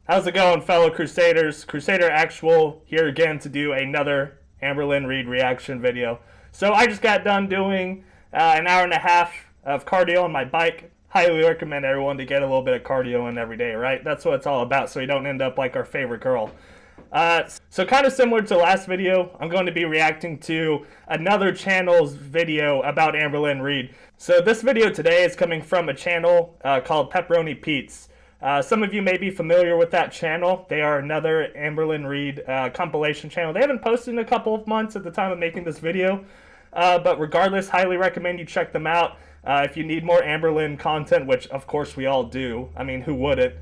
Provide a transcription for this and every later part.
How's it going, fellow Crusaders? Crusader Actual here again to do another Amberlynn Reid reaction video. So I just got done doing an hour and a half of cardio on my bike. Highly recommend everyone to get a little bit of cardio in every day, right? That's what it's all about, so you don't end up like our favorite girl. So kind of similar to the last video, I'm going to be reacting to another channel's video about Amberlynn Reid. So this video today is coming from a channel called Pepperoni Pete's. Some of you may be familiar with that channel. They are another Amberlynn Reid compilation channel. They haven't posted in a couple of months at the time of making this video. But regardless, highly recommend you check them out. If you need more Amberlynn content, which of course we all do. I mean, who wouldn't?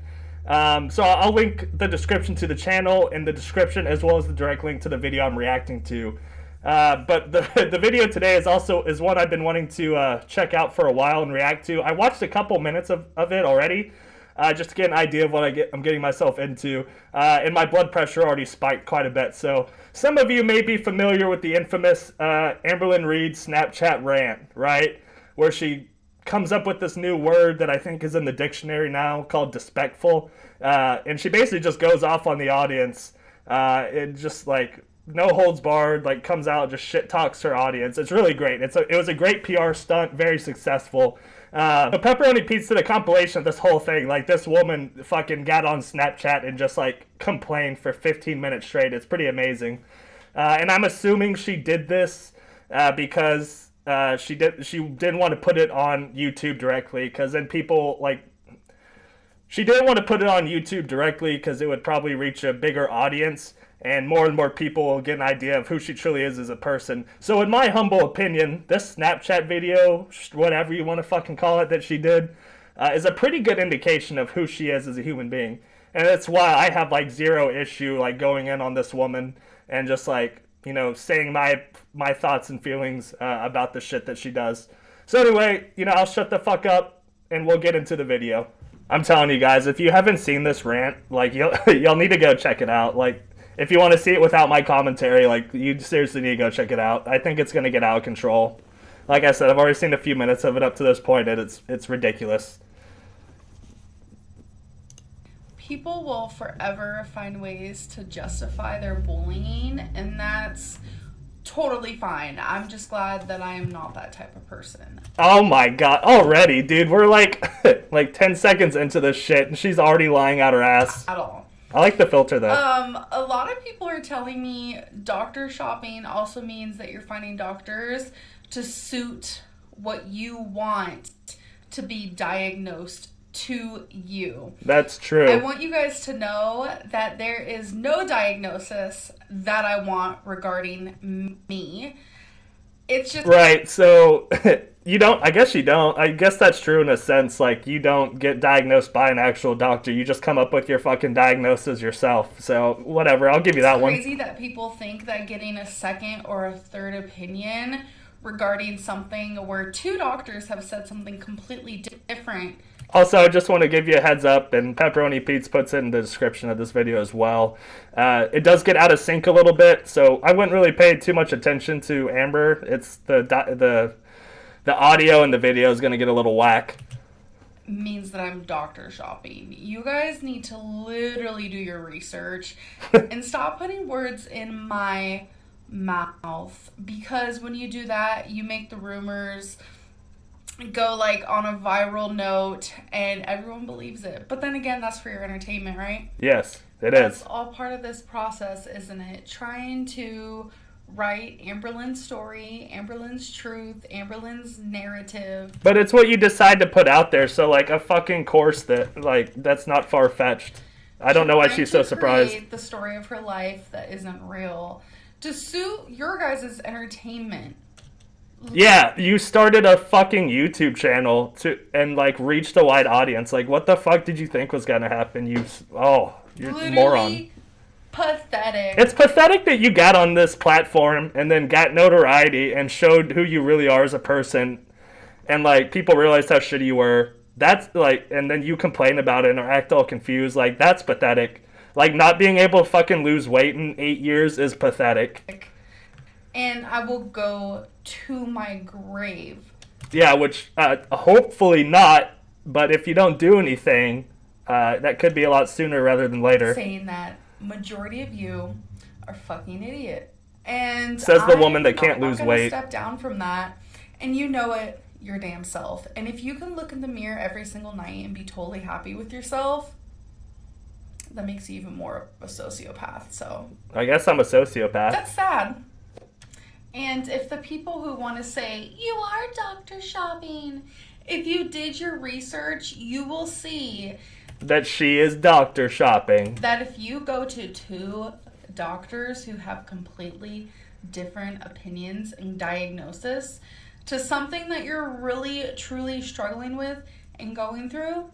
So I'll link the description to the channel in the description, as well as the direct link to the video I'm reacting to. But the video today is one I've been wanting to check out for a while and react to. I watched a couple minutes of it already. Just to get an idea of what I'm getting myself into. And my blood pressure already spiked quite a bit. So some of you may be familiar with the infamous Amberlynn Reid Snapchat rant, right? Where she comes up with this new word that I think is in the dictionary now called "DISSPECTful." And she basically just goes off on the audience. And just like no holds barred, like comes out, just shit talks her audience. It's really great. It was a great PR stunt, very successful. But Pepperoni Pete's did a compilation of this whole thing. Like, this woman fucking got on Snapchat and just like complained for 15 minutes straight. It's pretty amazing. And I'm assuming she did this because she didn't want to put it on YouTube directly, because then people like, she didn't want to put it on YouTube directly because it would probably reach a bigger audience, and more people will get an idea of who she truly is as a person. So in my humble opinion, this Snapchat video, whatever you want to fucking call it, that she did, is a pretty good indication of who she is as a human being. And that's why I have like zero issue like going in on this woman and just like, you know, saying my thoughts and feelings about the shit that she does. So anyway, you know, I'll shut the fuck up and we'll get into the video. I'm telling you guys, if you haven't seen this rant, like you'll need to go check it out. Like, if you want to see it without my commentary, like, you seriously need to go check it out. I think it's going to get out of control. Like I said, I've already seen a few minutes of it up to this point, and it's ridiculous. People will forever find ways to justify their bullying, and that's totally fine. I'm just glad that I am not that type of person. Oh my god, already, dude. We're like, like 10 seconds into this shit, and she's already lying out her ass. At all. I like the filter, though. A lot of people are telling me doctor shopping also means that you're finding doctors to suit what you want to be diagnosed to you. That's true. I want you guys to know that there is no diagnosis that I want regarding me. It's just... Right, so... You don't, I guess you don't. I guess that's true in a sense. Like, you don't get diagnosed by an actual doctor. You just come up with your fucking diagnosis yourself. So, whatever. I'll give you that one. It's crazy that people think that getting a second or a third opinion regarding something where two doctors have said something completely different. Also, I just want to give you a heads up, and Pepperoni Pete's puts it in the description of this video as well. It does get out of sync a little bit, so I wouldn't really pay too much attention to Amber. It's the audio and the video is going to get a little whack. Means that I'm doctor shopping. You guys need to literally do your research and stop putting words in my mouth, because when you do that, you make the rumors go like on a viral note and everyone believes it. But then again, that's for your entertainment, right? Yes, it That's is. all part of this process, isn't it? Trying to write Amberlynn's story, Amberlynn's truth, Amberlynn's narrative. But it's what you decide to put out there, so like a fucking course that's not far-fetched. I don't know why she's so surprised. Create the story of her life that isn't real to suit your guys' entertainment. Yeah, you started a fucking YouTube channel and like reached a wide audience. Like, what the fuck did you think was gonna happen? You're a moron. Pathetic. It's pathetic that you got on this platform and then got notoriety and showed who you really are as a person, and like people realized how shitty you were. That's like, and then you complain about it or act all confused. Like, that's pathetic. Like, not being able to fucking lose weight in 8 years is pathetic. And I will go to my grave. Yeah, which hopefully not. But if you don't do anything, that could be a lot sooner rather than later. Saying that majority of you are fucking idiot. And says the woman that can't lose weight. Step down from that, and you know it your damn self. And if you can look in the mirror every single night and be totally happy with yourself, that makes you even more of a sociopath. So I guess I'm a sociopath. That's sad. And if the people who want to say, you are doctor shopping, if you did your research, you will see that she is doctor shopping. That if you go to 2 doctors who have completely different opinions and diagnosis to something that you're really, truly struggling with and going through,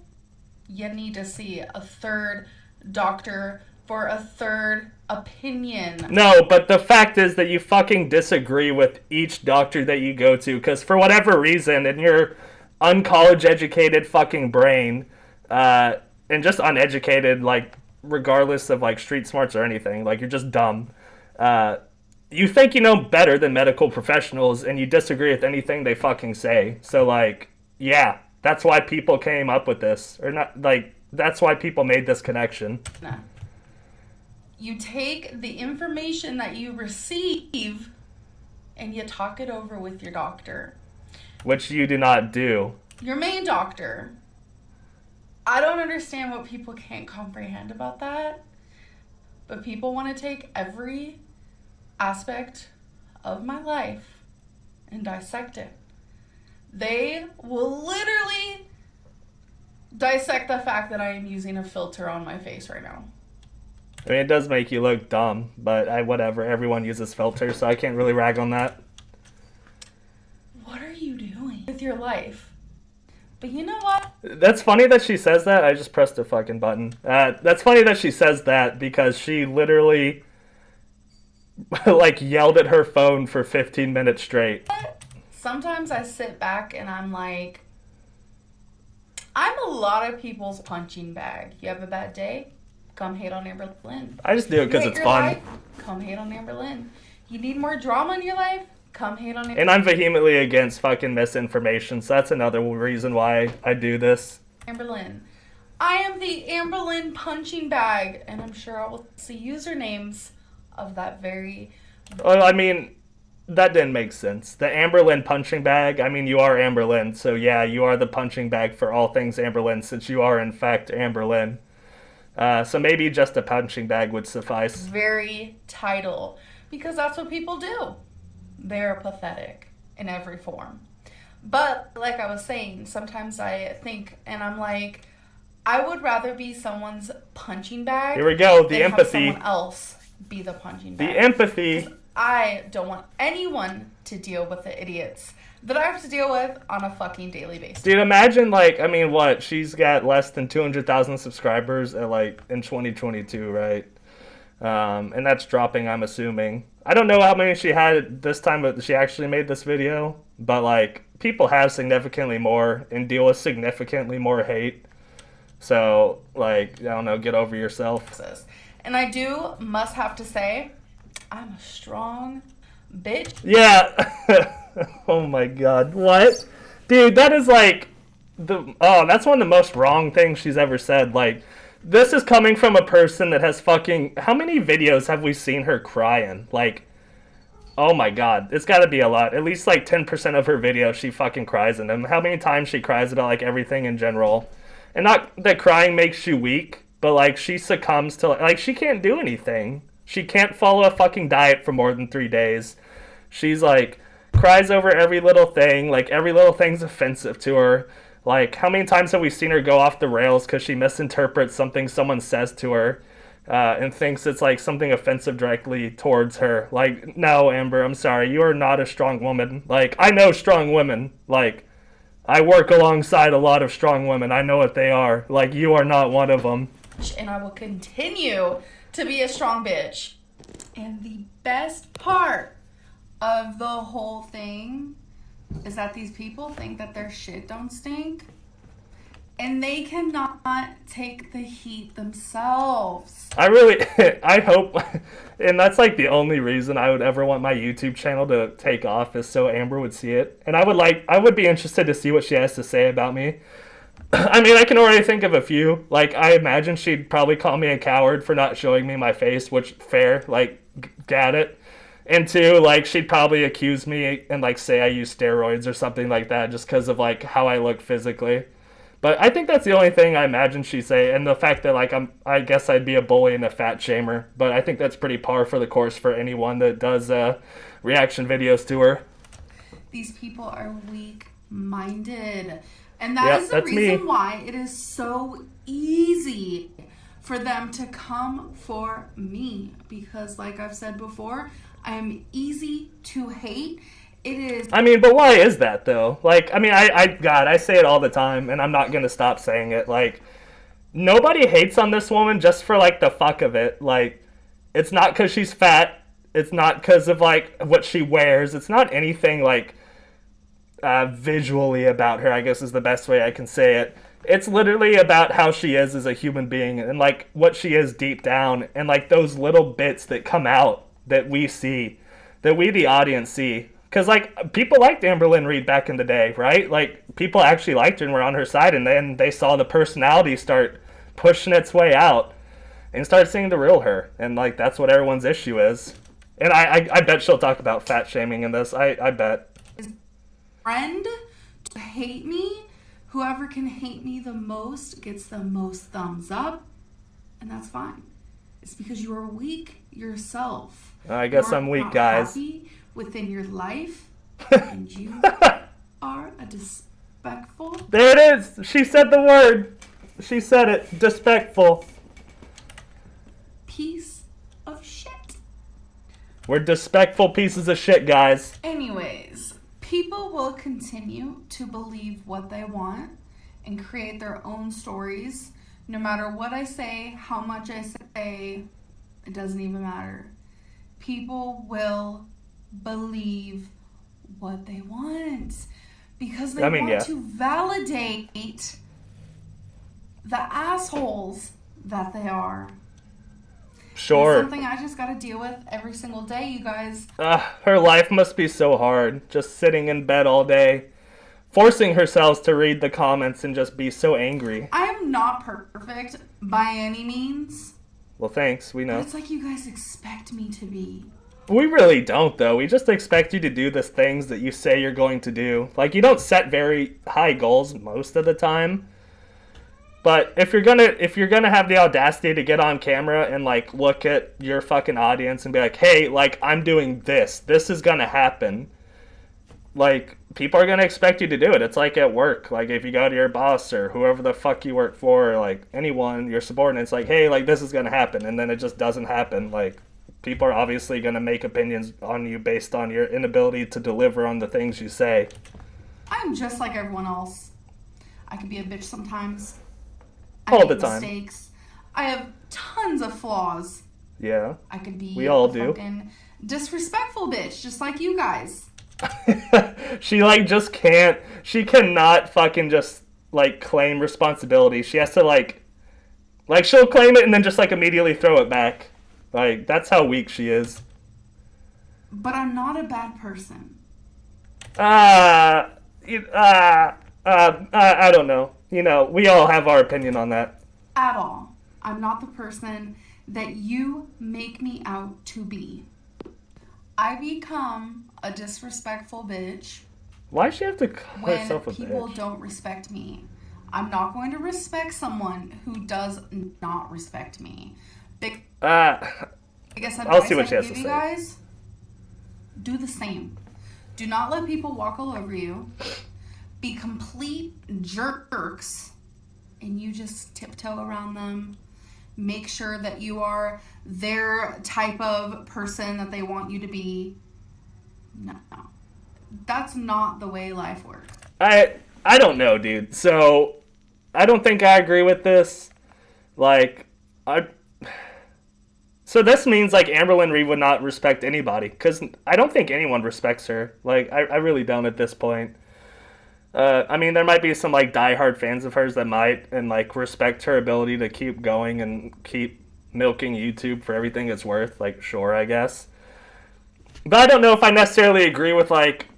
you need to see a 3rd doctor for a 3rd opinion. No, but the fact is that you fucking disagree with each doctor that you go to, because for whatever reason, in your uncollege educated fucking brain, and just uneducated, like, regardless of, like, street smarts or anything, like, you're just dumb, you think you know better than medical professionals, and you disagree with anything they fucking say. So, like, yeah, that's why people came up with this. Or not, like, that's why people made this connection. Nah. You take the information that you receive and you talk it over with your doctor. Which you do not do. Your main doctor. I don't understand what people can't comprehend about that. But people want to take every aspect of my life and dissect it. They will literally dissect the fact that I am using a filter on my face right now. I mean, it does make you look dumb, but whatever. Everyone uses filters, so I can't really rag on that. What are you doing with your life? But you know what? That's funny that she says that. I just pressed a fucking button. That's funny that she says that because she literally like yelled at her phone for 15 minutes straight. Sometimes I sit back and I'm like, I'm a lot of people's punching bag. You have a bad day? Come hate on Amberlynn. I just do it because it's fun. Life? Come hate on Amberlynn. You need more drama in your life? Come hate on Amberlynn. And I'm vehemently against fucking misinformation, so that's another reason why I do this. Amberlynn. I am the Amberlynn punching bag, and I'm sure I will see usernames of that very... Well, I mean, that didn't make sense. The Amberlynn punching bag, I mean, you are Amberlynn, so yeah, you are the punching bag for all things Amberlynn, since you are, in fact, Amberlynn. So maybe just a punching bag would suffice. Very title, because that's what people do. They're pathetic in every form. But like I was saying, sometimes I think, and I'm like, I would rather be someone's punching bag. Here we go, the than empathy. Have someone else be the punching bag. The empathy. I don't want anyone to deal with the idiots that I have to deal with on a fucking daily basis. Dude, imagine, like, I mean, what? She's got less than 200,000 subscribers at, like, in 2022, right? And that's dropping, I'm assuming. I don't know how many she had this time that she actually made this video, but, like, people have significantly more and deal with significantly more hate. So, like, I don't know, get over yourself. And I must have to say, I'm a strong bitch. Yeah. Oh my god. What? Dude, that is like that's one of the most wrong things she's ever said. Like, this is coming from a person that has fucking... How many videos have we seen her crying? Like, oh my god. It's gotta be a lot. At least like 10% of her videos she fucking cries in them. How many times she cries about like everything in general. And not that crying makes you weak, but like she succumbs to... Like, she can't do anything. She can't follow a fucking diet for more than 3 days. She's like... cries over every little thing, like every little thing's offensive to her. Like, how many times have we seen her go off the rails because she misinterprets something someone says to her and thinks it's like something offensive directly towards her? Like, no, Amber, I'm sorry, you are not a strong woman. Like, I know strong women. Like, I work alongside a lot of strong women. I know what they are. Like, you are not one of them. And I will continue to be a strong bitch. And the best part of the whole thing is that these people think that their shit don't stink, and they cannot take the heat themselves. I hope, and that's like the only reason I would ever want my YouTube channel to take off, is so Amber would see it, and I would be interested to see what she has to say about me. I mean, I can already think of a few. Like, I imagine she'd probably call me a coward for not showing me my face, which, fair, like, got it. And two, like, she'd probably accuse me and, like, say I use steroids or something like that just because of, like, how I look physically. But I think that's the only thing I imagine she'd say, and the fact that, like, I guess I'd be a bully and a fat shamer. But I think that's pretty par for the course for anyone that does reaction videos to her. These people are weak-minded. And that is the reason why it is so easy for them to come for me. Because, like I've said before, I am easy to hate. It is. I mean, but why is that, though? Like, I mean, God, I say it all the time, and I'm not going to stop saying it. Like, nobody hates on this woman just for, like, the fuck of it. Like, it's not because she's fat. It's not because of, like, what she wears. It's not anything, like, visually about her, I guess is the best way I can say it. It's literally about how she is as a human being and, like, what she is deep down and, like, those little bits that come out that we see, that we, the audience, see. Because, like, people liked Amberlynn Reid back in the day, right? Like, people actually liked her and were on her side, and then they saw the personality start pushing its way out and start seeing the real her. And, like, that's what everyone's issue is. And I bet she'll talk about fat shaming in this. I bet. Friend to hate me. Whoever can hate me the most gets the most thumbs up. And that's fine. It's because you are weak yourself. I guess I'm weak, guys. Happy within your life, and you are a disrespectful. There it is. She said the word. She said it. Disrespectful. Piece of shit. We're disrespectful pieces of shit, guys. Anyways, people will continue to believe what they want and create their own stories. No matter what I say, how much I say, it doesn't even matter. People will believe what they want because they want to validate the assholes that they are. Sure. It's something I just got to deal with every single day, you guys. Her life must be so hard, just sitting in bed all day, forcing herself to read the comments and just be so angry. I am not perfect by any means. Well, thanks, we know. But it's like you guys expect me to be. We really don't, though. We just expect you to do the things that you say you're going to do. Like, you don't set very high goals most of the time. But if you're gonna have the audacity to get on camera and, like, look at your fucking audience and be like, hey, like, I'm doing this. This is gonna happen. Like, people are gonna expect you to do it. It's like at work. Like, if you go to your boss or whoever the fuck you work for, or, like, anyone, your subordinates, like, hey, like, this is gonna happen. And then it just doesn't happen. Like, people are obviously going to make opinions on you based on your inability to deliver on the things you say. I'm just like everyone else. I can be a bitch sometimes. All the time. Mistakes. I have tons of flaws. Yeah. I could be we all a do. Fucking disrespectful bitch, just like you guys. She, like, just can't. She cannot fucking just, like, claim responsibility. She has to, like, she'll claim it and then just, like, immediately throw it back. Like, that's how weak she is. But I'm not a bad person. I don't know. You know, we all have our opinion on that. At all. I'm not the person that you make me out to be. I become a disrespectful bitch. Why does she have to call herself a bitch? When people don't respect me. I'm not going to respect someone who does not respect me. I guess I'll see what she has to say. You guys, do the same. Do not let people walk all over you. Be complete jerks, and you just tiptoe around them. Make sure that you are their type of person that they want you to be. No. That's not the way life works. I don't know, dude. So, I don't think I agree with this. Like, So this means, like, Amberlynn Reid would not respect anybody. Because I don't think anyone respects her. Like, I really don't at this point. I mean, there might be some, like, diehard fans of hers that might. And, like, respect her ability to keep going and keep milking YouTube for everything it's worth. Like, sure, I guess. But I don't know if I necessarily agree with, like,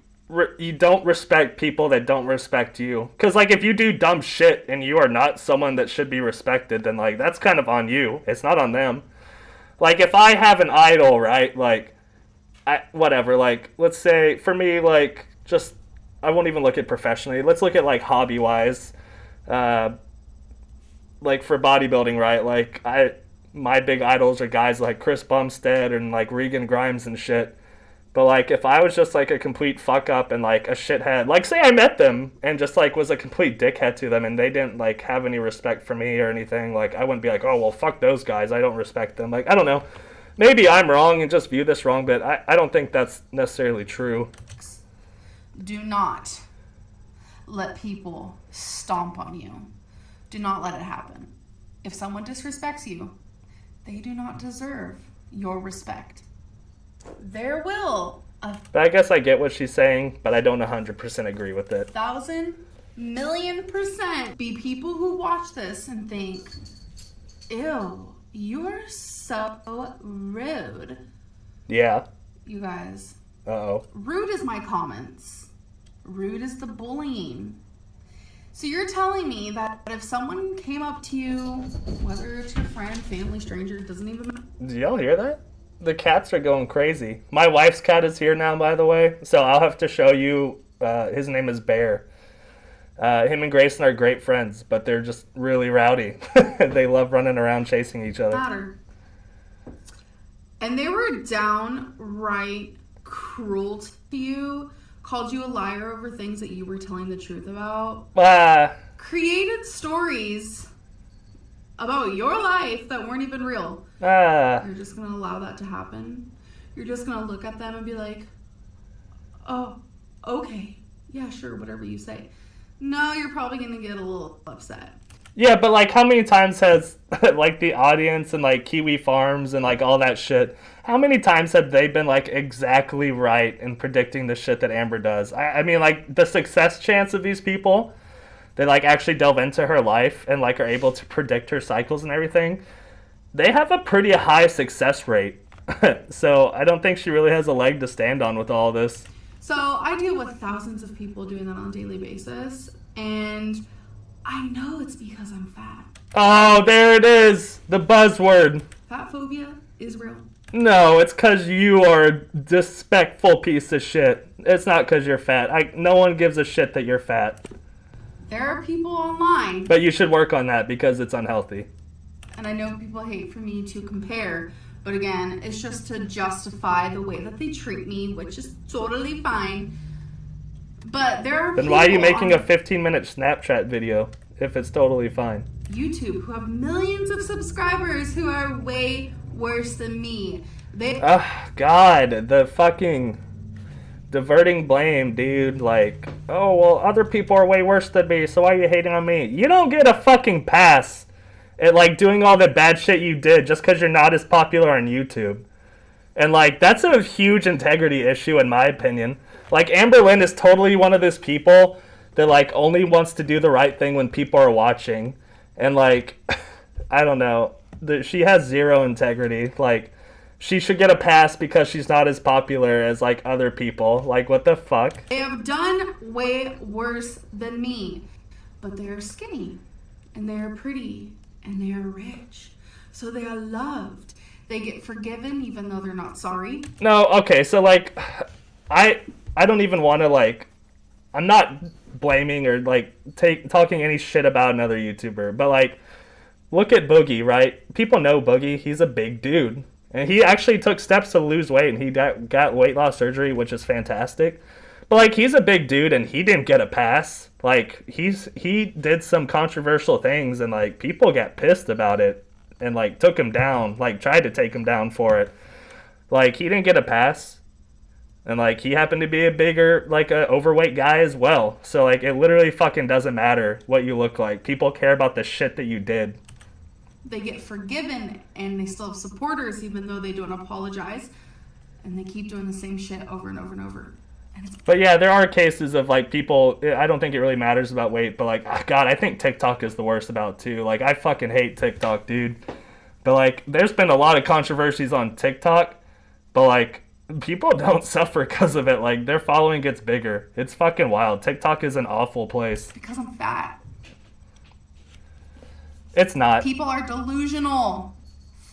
you don't respect people that don't respect you. Because, like, if you do dumb shit and you are not someone that should be respected, then, like, that's kind of on you. It's not on them. Like, if I have an idol, right, like, whatever, like, let's say, for me, like, just, I won't even look at professionally. Let's look at, like, hobby-wise. Like, for bodybuilding, right, like, my big idols are guys like Chris Bumstead and, like, Regan Grimes and shit. But, like, if I was just, like, a complete fuck-up and, like, a shithead, like, say I met them and just, like, was a complete dickhead to them and they didn't, like, have any respect for me or anything, like, I wouldn't be like, oh, well, fuck those guys, I don't respect them. Like, I don't know. Maybe I'm wrong and just view this wrong, but I don't think that's necessarily true. Do not let people stomp on you. Do not let it happen. If someone disrespects you, they do not deserve your respect. There will But I guess I get what she's saying, but I don't 100% agree with it. 1,000,000,000% be people who watch this and think, ew, you are so rude. Yeah. You guys. Uh-oh. Rude is my comments. Rude is the bullying. So you're telling me that if someone came up to you, whether it's your friend, family, stranger, it doesn't even matter. Do y'all hear that? The cats are going crazy. My wife's cat is here now, by the way, so I'll have to show you. His name is Bear. Him and Grayson are great friends, but they're just really rowdy. They love running around chasing each other. And they were downright cruel to you, called you a liar over things that you were telling the truth about. Created stories about your life that weren't even real. You're just going to allow that to happen? You're just going to look at them and be like, oh, okay, yeah, sure, whatever you say. No, you're probably going to get a little upset. Yeah, but, like, how many times has, like, the audience and, like, Kiwi Farms and, like, all that shit, how many times have they been, like, exactly right in predicting the shit that Amber does? I mean, like, the success chance of these people, they, like, actually delve into her life and, like, are able to predict her cycles and everything, they have a pretty high success rate. So I don't think she really has a leg to stand on with all this. So I deal with thousands of people doing that on a daily basis, and I know it's because I'm fat. Oh, there it is. The buzzword. Fat phobia is real. No, it's because you are a disrespectful piece of shit. It's not because you're fat. No one gives a shit that you're fat. There are people online. But you should work on that because it's unhealthy. And I know people hate for me to compare, but again, it's just to justify the way that they treat me, which is totally fine. But there are Then why are you making a 15-minute Snapchat video if it's totally fine? YouTube, who have millions of subscribers who are way worse than me. God, the fucking diverting blame, dude. Like, oh, well, other people are way worse than me, so why are you hating on me? You don't get a fucking pass at, like, doing all the bad shit you did just because you're not as popular on YouTube. And, like, that's a huge integrity issue in my opinion. Like, Amberlynn is totally one of those people that, like, only wants to do the right thing when people are watching. And, like, I don't know. She has zero integrity. Like, she should get a pass because she's not as popular as, like, other people. Like, what the fuck? They have done way worse than me. But they are skinny. And they are pretty. And they are rich. So they are loved. They get forgiven even though they're not sorry. No, okay, so, like, I don't even want to, like, I'm not blaming or, like, talking any shit about another YouTuber, but, like, look at Boogie, right? People know Boogie. He's a big dude. And he actually took steps to lose weight, and he got weight loss surgery, which is fantastic. But, like, he's a big dude, and he didn't get a pass. Like, he did some controversial things, and, like, people got pissed about it and, like, took him down, like, tried to take him down for it. Like, he didn't get a pass. And, like, he happened to be a bigger, like, a overweight guy as well. So, like, it literally fucking doesn't matter what you look like. People care about the shit that you did. They get forgiven, and they still have supporters even though they don't apologize. And they keep doing the same shit over and over and over. But yeah, there are cases of, like, people, I don't think it really matters about weight, but, like, God, I think TikTok is the worst about too. Like, I fucking hate TikTok, dude. But, like, there's been a lot of controversies on TikTok, but, like, people don't suffer because of it. Like, their following gets bigger. It's fucking wild. TikTok is an awful place. Because I'm fat. It's not. People are delusional.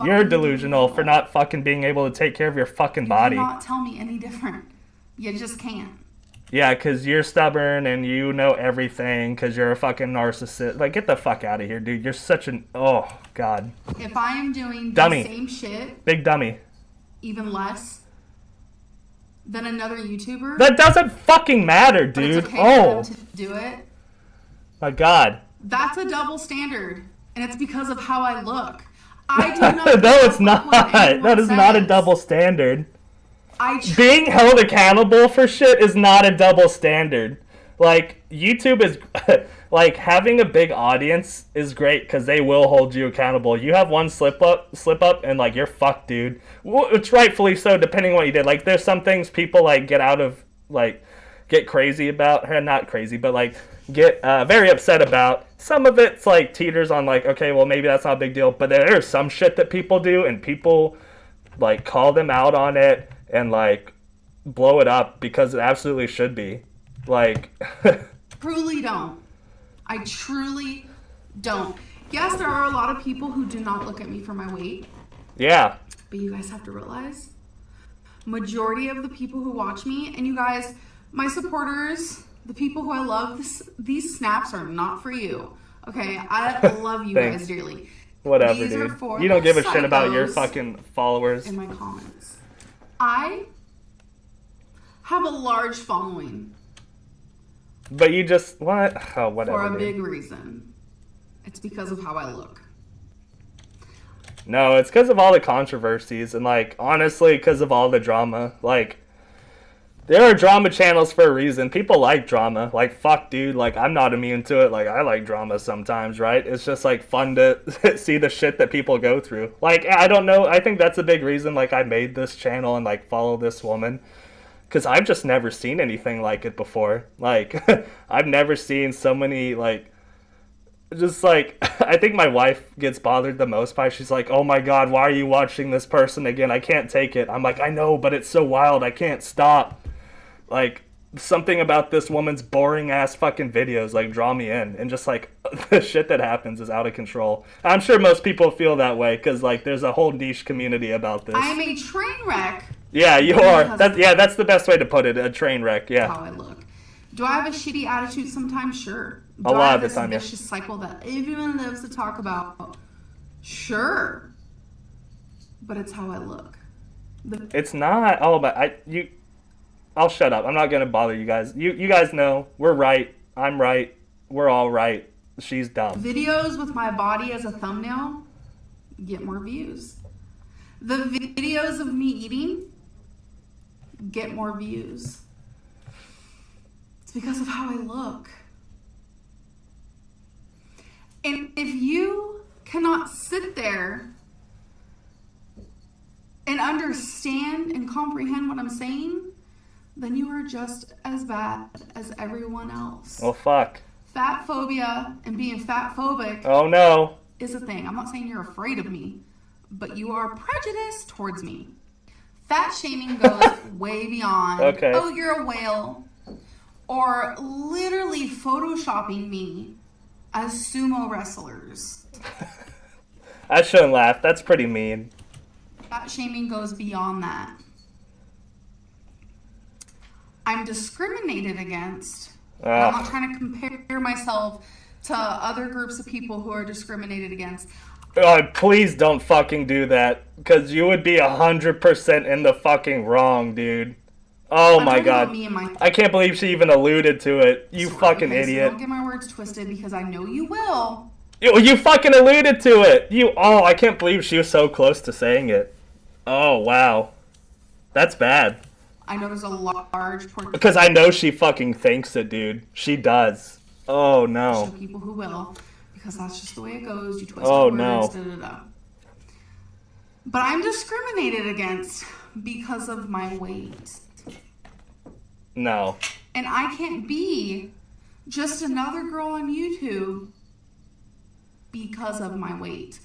You're delusional for not fucking being able to take care of your fucking body. You cannot tell me any different. You just can't. Yeah, because you're stubborn and you know everything because you're a fucking narcissist. Like, get the fuck out of here, dude. You're such an... Oh, God. If I am doing Dummy. the same shit... Big dummy. Even less than another YouTuber... That doesn't fucking matter, dude. But it's okay for them to do it. My God. That's a double standard. And it's because of how I look. I do not... No, it's not. That is not a double standard. Being held accountable for shit is not a double standard. Like, YouTube is... like, having a big audience is great because they will hold you accountable. You have one slip up, and, like, you're fucked, dude. It's rightfully so, depending on what you did. Like, there's some things people, like, get out of... like, get crazy about... not crazy, but, like, get very upset about. Some of it's, like, teeters on, like, okay, well, maybe that's not a big deal. But there's some shit that people do, and people, like, call them out on it and, like, blow it up because it absolutely should be. Like... Truly don't. I truly don't. Yes, there are a lot of people who do not look at me for my weight. Yeah. But you guys have to realize, majority of the people who watch me, and you guys, my supporters, the people who I love, these snaps are not for you. Okay? I love you guys dearly. Whatever, These dude. are for You don't give a psychos shit about your fucking followers. in my comments. I have a large following. But you just... What? Oh, whatever, For a dude. big reason. It's because of how I look. No, it's because of all the controversies and, like, honestly, because of all the drama. Like, there are drama channels for a reason. People like drama. Like, fuck, dude. Like, I'm not immune to it. Like, I like drama sometimes, right? It's just, like, fun to see the shit that people go through. Like, I don't know. I think that's a big reason, like, I made this channel and, like, follow this woman. Because I've just never seen anything like it before. Like, I've never seen so many, like, just, like, I think my wife gets bothered the most by, she's like, oh my God, why are you watching this person again? I can't take it. I'm like, I know, but it's so wild. I can't stop. Like, something about this woman's boring ass fucking videos, like, draw me in. And just, like, the shit that happens is out of control. I'm sure most people feel that way because, like, there's a whole niche community about this. I'm a train wreck. Yeah, you are. That's the best way to put it. A train wreck. Yeah. How I look. Do I have a shitty attitude sometimes? Sure. A lot of the time, yeah. Vicious cycle that everyone loves to talk about. Sure. But it's how I look. It's not. Oh, but I'll shut up. I'm not gonna bother you guys. You guys know we're right. I'm right. We're all right. She's dumb. Videos with my body as a thumbnail get more views. The videos of me eating get more views. It's because of how I look. And if you cannot sit there and understand and comprehend what I'm saying, then you are just as bad as everyone else. Oh, fuck. Fat phobia and being fat phobic Oh, no. is a thing. I'm not saying you're afraid of me, but you are prejudiced towards me. Fat shaming goes way beyond, Okay. oh, you're a whale, or literally photoshopping me as sumo wrestlers. I shouldn't laugh. That's pretty mean. Fat shaming goes beyond that. I'm discriminated against. I'm not trying to compare myself to other groups of people who are discriminated against. Please don't fucking do that, because you would be 100% in the fucking wrong, dude. Oh my God. I can't believe she even alluded to it. You fucking idiot. Don't get my words twisted, because I know you will. You fucking alluded to it. I can't believe she was so close to saying it. Oh, wow. That's bad. I know there's a large portion. Because I know she fucking thinks it, dude. She does. Oh, no. There's people who will. Because that's just the way it goes. You twist Oh, the no. words, da-da-da. But I'm discriminated against because of my weight. No. And I can't be just another girl on YouTube because of my weight.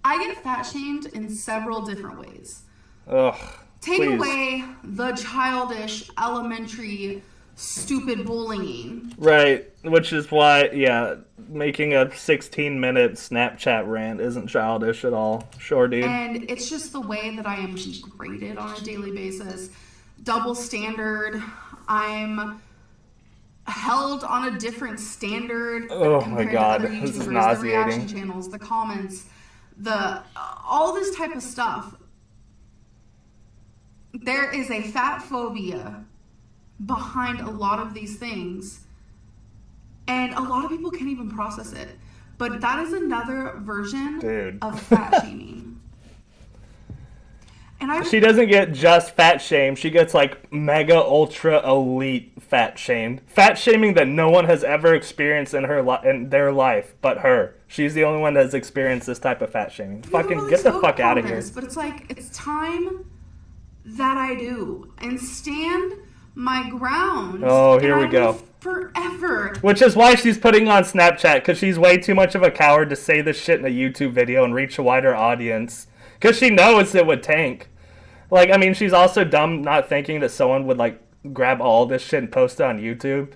I get fat shamed in several different ways. Ugh. Take Please. away the childish, elementary, stupid bullying. Right, which is why, yeah, making a 16-minute Snapchat rant isn't childish at all. Sure, dude. And it's just the way that I am graded on a daily basis. Double standard. I'm held on a different standard. Oh my God, to other this is YouTubers, nauseating. the reaction channels, the comments, all this type of stuff. There is a fat phobia behind a lot of these things, and a lot of people can't even process it. But that is another version of fat shaming. And she doesn't get just fat shamed. She gets like mega ultra elite fat shamed. Fat shaming that no one has ever experienced in their life but her. She's the only one that has experienced this type of fat shaming. Fucking really get the fuck out of here. But it's like, it's time that I do and stand my ground. Oh, here we go. Forever. Which is why she's putting on Snapchat, because she's way too much of a coward to say this shit in a YouTube video and reach a wider audience. Because she knows it would tank. Like, I mean, she's also dumb not thinking that someone would, like, grab all this shit and post it on YouTube.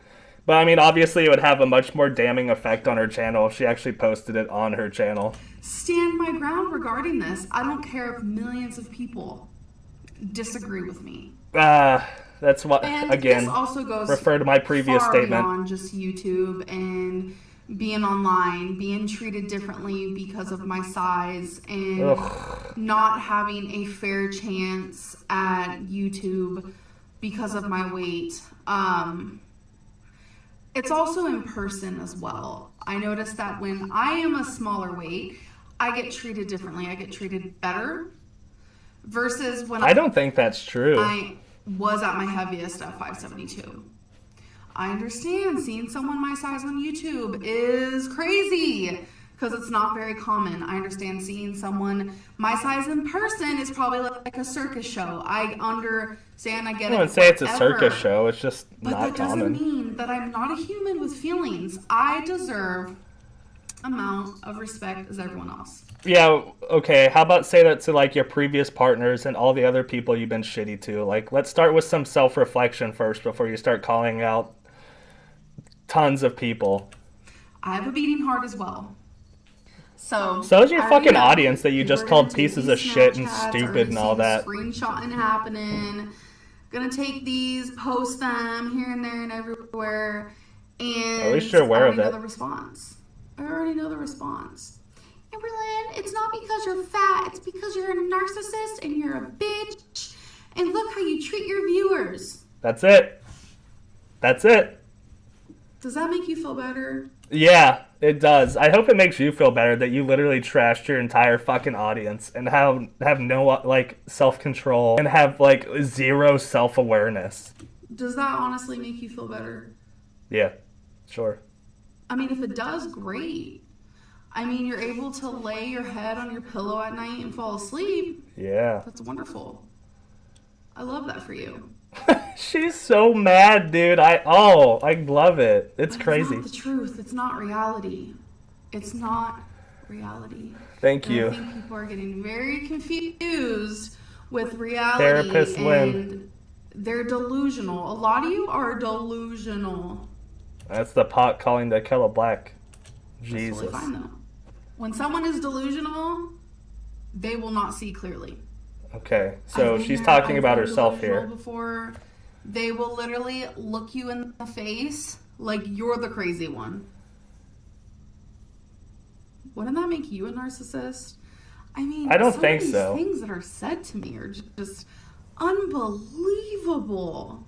But, I mean, obviously it would have a much more damning effect on her channel if she actually posted it on her channel. Stand my ground regarding this. I don't care if millions of people disagree with me. That's what, and again, this also goes refer to my previous far statement. Beyond just YouTube and being online, being treated differently because of my size, and not having a fair chance at YouTube because of my weight. It's also in person as well. I noticed that when I am a smaller weight, I get treated differently. I get treated better versus when I don't think that's true. I was at my heaviest at 572. I understand seeing someone my size on YouTube is crazy because it's not very common. I understand seeing someone my size in person is probably like a circus show. I understand, I get it. I wouldn't say it's a circus show, it's just but not that common. doesn't mean that I'm not a human with feelings. I deserve amount of respect as everyone else. Yeah, okay, how about say that to, like, your previous partners and all the other people you've been shitty to? Like, let's start with some self-reflection first before you start calling out tons of people. I have a beating heart as well. So is your fucking audience that you just called pieces of shit and stupid and all that. Screenshotting happening. Gonna take these, post them here and there and everywhere, and at least you're aware of it. I already know the response. Amberlynn, it's not because you're fat. It's because you're a narcissist and you're a bitch. And look how you treat your viewers. That's it. That's it. Does that make you feel better? Yeah, it does. I hope it makes you feel better that you literally trashed your entire fucking audience and have no, like, self-control and have, like, zero self-awareness. Does that honestly make you feel better? Yeah, sure. I mean, if it does, great. I mean, you're able to lay your head on your pillow at night and fall asleep. Yeah. That's wonderful. I love that for you. She's so mad, dude. I love it. It's crazy. It's not the truth. It's not reality. It's not reality. Thank you. I think people are getting very confused with reality. Therapist and Lynn. They're delusional. A lot of you are delusional. That's the pot calling the kettle black. Jesus. That's totally fine, though. When someone is delusional, they will not see clearly. Okay, so she's talking about herself here. Before, they will literally look you in the face like you're the crazy one. Wouldn't that make you a narcissist? I mean, I don't some think of these so. Things that are said to me are just unbelievable.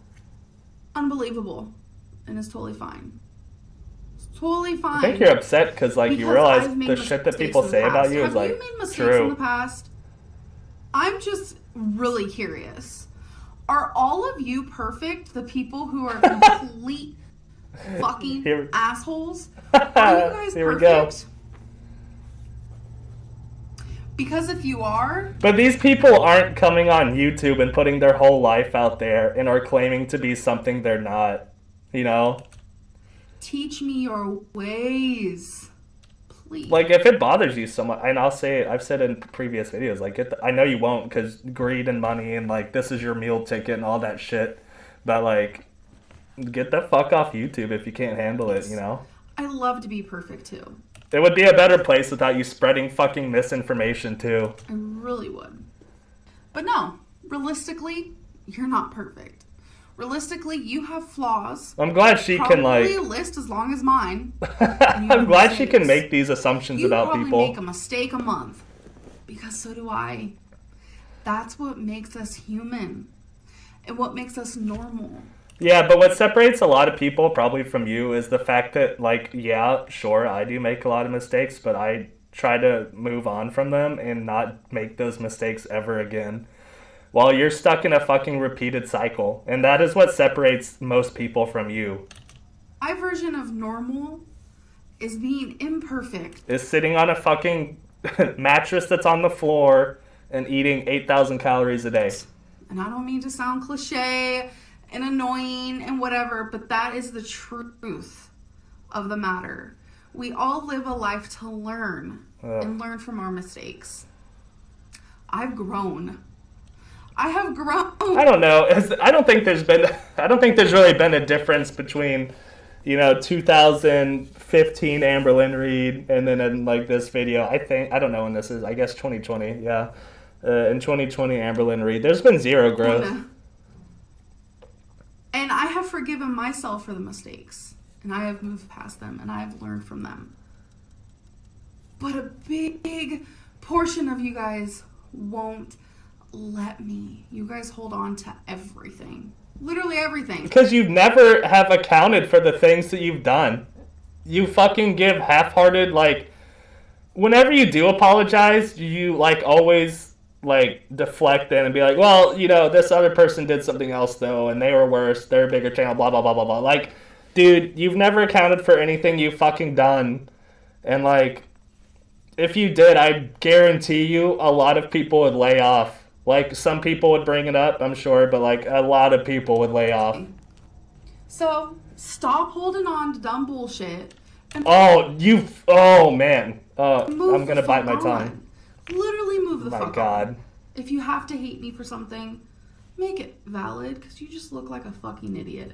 Unbelievable. And it's totally fine. It's totally fine. I think you're upset because, like, you realize the shit that people say about you is, like, Have you made mistakes true. in the past? I'm just really curious. Are all of you perfect? The people who are complete fucking assholes? Are you guys Here we perfect? go. Because if you are... But these people aren't coming on YouTube and putting their whole life out there and are claiming to be something they're not. You know? Teach me your ways. Leave. Like, if it bothers you so much, and I'll say it, I've said it in previous videos, like, I know you won't, because greed and money, and, like, this is your meal ticket and all that shit, but, like, get the fuck off YouTube if you can't handle it, you know? I love to be perfect, too. It would be a better place without you spreading fucking misinformation, too. I really would. But no, realistically, you're not perfect. Realistically, you have flaws. I'm glad she can, like... Probably a list as long as mine. I'm glad she can make these assumptions about people. You probably make a mistake a month. Because so do I. That's what makes us human. And what makes us normal. Yeah, but what separates a lot of people, probably from you, is the fact that, like, yeah, sure, I do make a lot of mistakes, but I try to move on from them and not make those mistakes ever again. While you're stuck in a fucking repeated cycle. And that is what separates most people from you. My version of normal is being imperfect. Is sitting on a fucking mattress that's on the floor and eating 8,000 calories a day. And I don't mean to sound cliche and annoying and whatever, but that is the truth of the matter. We all live a life to learn and learn from our mistakes. I've grown. I have grown. I don't know. I don't think there's really been a difference between, 2015 Amberlynn Reid and then in like this video. I don't know when this is. I guess 2020. Yeah, in 2020 Amberlynn Reid. There's been zero growth. And I have forgiven myself for the mistakes, and I have moved past them, and I have learned from them. But a big portion of you guys won't let me. You guys hold on to everything. Literally everything. Because you never have accounted for the things that you've done. You fucking give half-hearted, like, whenever you do apologize, you, like, always, like, deflect in and be like, well, this other person did something else, though, and they were worse, they're a bigger channel, blah, blah, blah, blah, blah. Like, dude, you've never accounted for anything you've fucking done. And, like, if you did, I guarantee you a lot of people would lay off. Like, some people would bring it up, I'm sure, but, like, a lot of people would lay off. So, stop holding on to dumb bullshit. And man. I'm gonna bite my tongue. Literally move the fuck on. My God. If you have to hate me for something, make it valid, because you just look like a fucking idiot.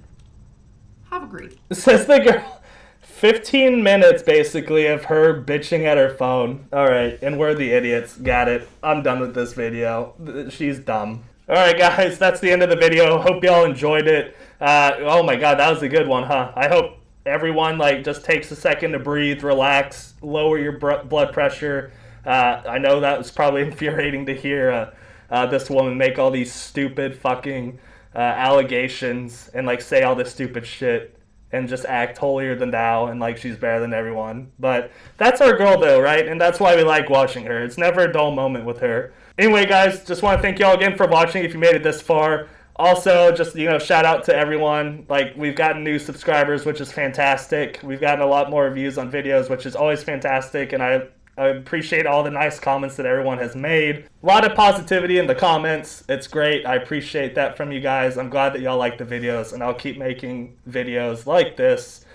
Have a great. Says the girl. 15 minutes, basically, of her bitching at her phone. Alright, and we're the idiots. Got it. I'm done with this video. She's dumb. Alright, guys, that's the end of the video. Hope y'all enjoyed it. Oh my God, that was a good one, huh? I hope everyone, just takes a second to breathe, relax, lower your blood pressure. I know that was probably infuriating to hear this woman make all these stupid fucking allegations and, say all this stupid shit. And just act holier than thou and like she's better than everyone. But that's our girl though, right? And that's why we like watching her. It's never a dull moment with her. Anyway, guys, just want to thank y'all again for watching if you made it this far. Also, just, shout out to everyone. We've gotten new subscribers, which is fantastic. We've gotten a lot more views on videos, which is always fantastic. And I appreciate all the nice comments that everyone has made. A lot of positivity in the comments. It's great. I appreciate that from you guys. I'm glad that y'all like the videos, and I'll keep making videos like this.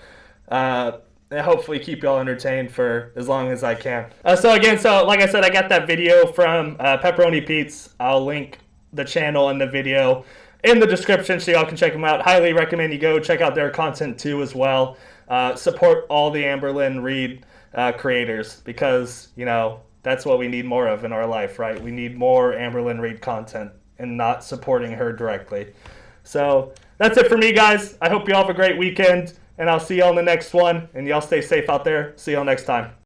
And hopefully keep y'all entertained for as long as I can. So like I said, I got that video from Pepperoni Pete's. I'll link the channel and the video in the description so y'all can check them out. Highly recommend you go check out their content too as well. Support all the Amberlynn Reid creators, because that's what we need more of in our life, right? We need more Amberlynn Reid content and not supporting her directly. So that's it for me, guys. I hope you all have a great weekend, and I'll see y'all in the next one, and y'all stay safe out there. See y'all next time.